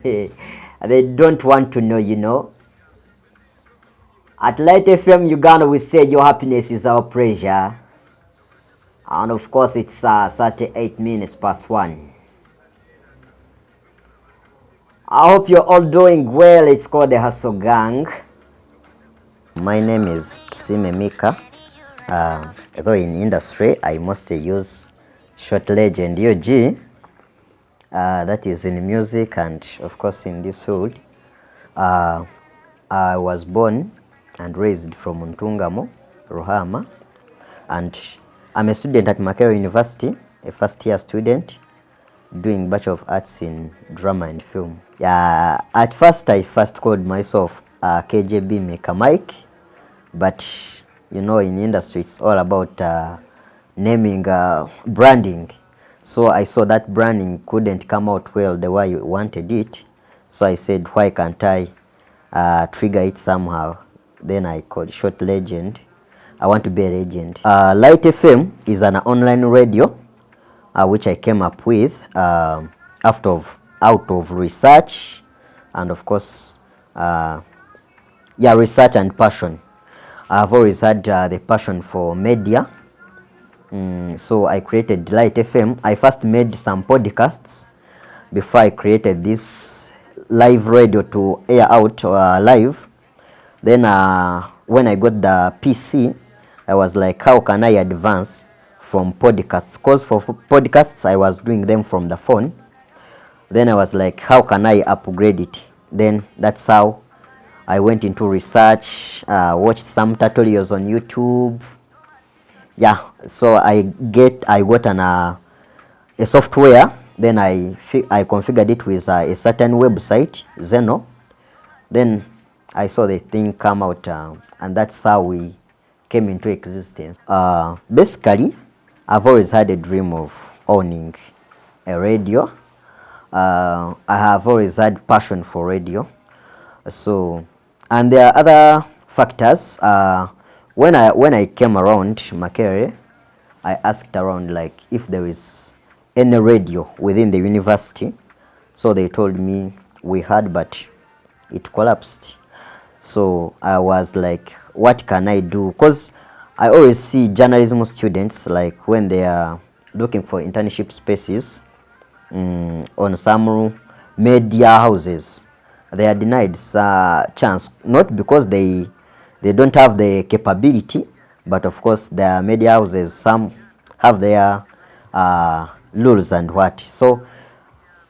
They don't want to know. At Light FM Uganda, we say your happiness is our pleasure. And of course, it's 38 minutes past 1. I hope you're all doing well. It's called the Hustle Gang. My name is Tusime Mika. Though in industry, I mostly use short legend UG. That is in music and of course in this field. I was born and raised from Ntungamo, Ruhama, and I'm a student at Makerere University, a first year student doing Bachelor of Arts in Drama and Film. At first I called myself KJB Maker Mike, but in industry it's all about naming, branding. So I saw that branding couldn't come out well the way you wanted it. So I said, why can't I trigger it somehow? Then I called Short Legend. I want to be a legend. Light FM is an online radio which I came up with out of research and of course research and passion. I've always had the passion for media. So I created Light FM. I first made some podcasts before I created this live radio to air out live. Then when I got the PC, I was like, how can I advance from podcasts? Because for podcasts, I was doing them from the phone. Then I was like, how can I upgrade it? Then that's how I went into research, watched some tutorials on YouTube. So I got a software. Then I configured it with a certain website, Zeno. Then I saw the thing come out, and that's how we came into existence. Basically, I've always had a dream of owning a radio. I have always had passion for radio. So, and there are other factors. When I came around Makerere, I asked around like if there is any radio within the university. So they told me we had, but it collapsed. So I was like, what can I do? Because I always see journalism students, like when they are looking for internship spaces on some media houses, they are denied chance, not because they don't have the capability, but of course the media houses, some have their rules and what. So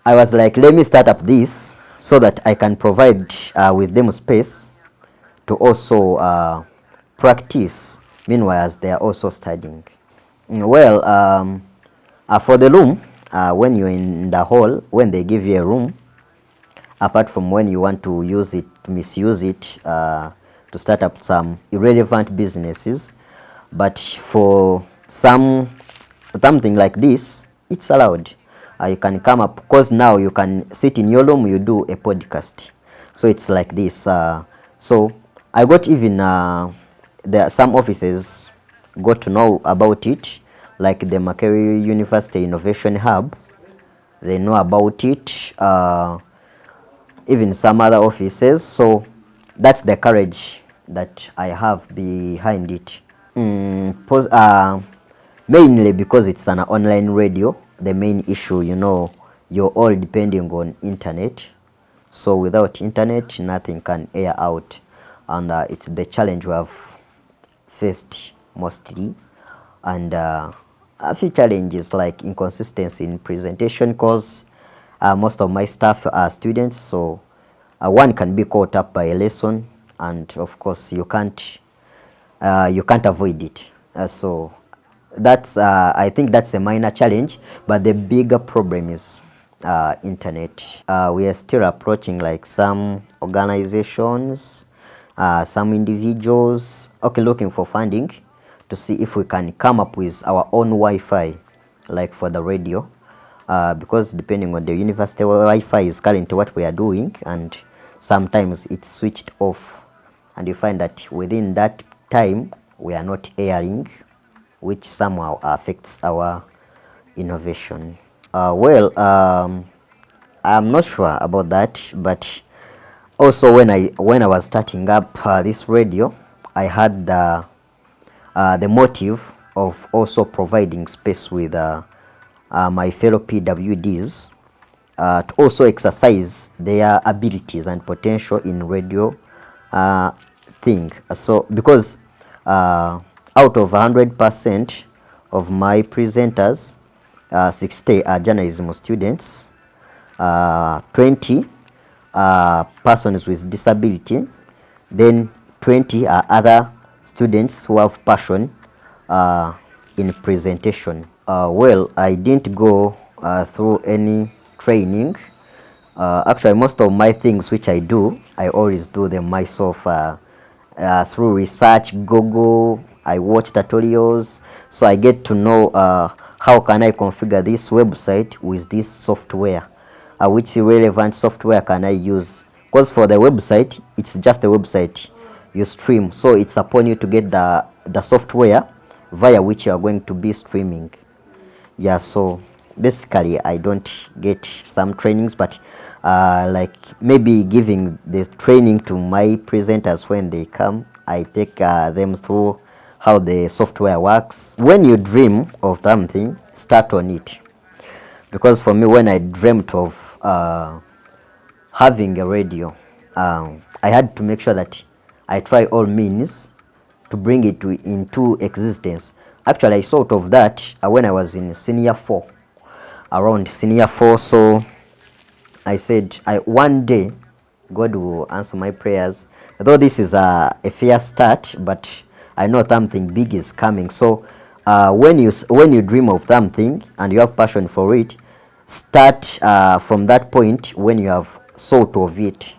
I was like, let me start up this so that I can provide with them space to also practice, meanwhile as they are also studying. Well, for the room, when you're in the hall, when they give you a room, apart from when you want to use it, misuse it, to start up some irrelevant businesses, but for something like this, it's allowed. You can come up, because now you can sit in your room, you do a podcast. So it's like this. So I got even some offices got to know about it, like the Makerere University Innovation Hub. They know about it. Even some other offices. So that's the courage that I have behind it. Mainly because it's an online radio. The main issue, you're all depending on internet. So without internet, nothing can air out. And it's the challenge we have faced mostly. And a few challenges like inconsistency in presentation, because most of my staff are students. So one can be caught up by a lesson, and of course you can't avoid it. So that's I think that's a minor challenge, but the bigger problem is internet. We are still approaching like some organizations, some individuals, looking for funding to see if we can come up with our own Wi-Fi, like for the radio, because depending on the university, Wi-Fi is currently what we are doing, and sometimes it's switched off, and you find that within that time we are not airing, which somehow affects our innovation. I'm not sure about that, but also when I was starting up this radio, I had the motive of also providing space with my fellow PWDs to also exercise their abilities and potential in radio uh, thing. So because out of 100% of my presenters, 60 are journalism students, 20 are persons with disability, then 20 are other students who have passion in presentation. Well, I didn't go through any training. Actually, most of my things which I do, I always do them myself through research, Google. I watch tutorials, so I get to know how can I configure this website with this software. Which relevant software can I use? Because for the website, it's just a website you stream, so it's upon you to get the software via which you are going to be streaming. Yeah, so basically I don't get some trainings, but like maybe giving the training to my presenters when they come, I take them through how the software works. When you dream of something, start on it. Because for me, when I dreamt of having a radio, I had to make sure that I try all means to bring it into existence. Actually, I thought of that when I was in senior 4, around senior 4. So I said, one day God will answer my prayers. Though this is a fair start, but I know something big is coming. So when you dream of something and you have passion for it, start from that point when you have thought of it.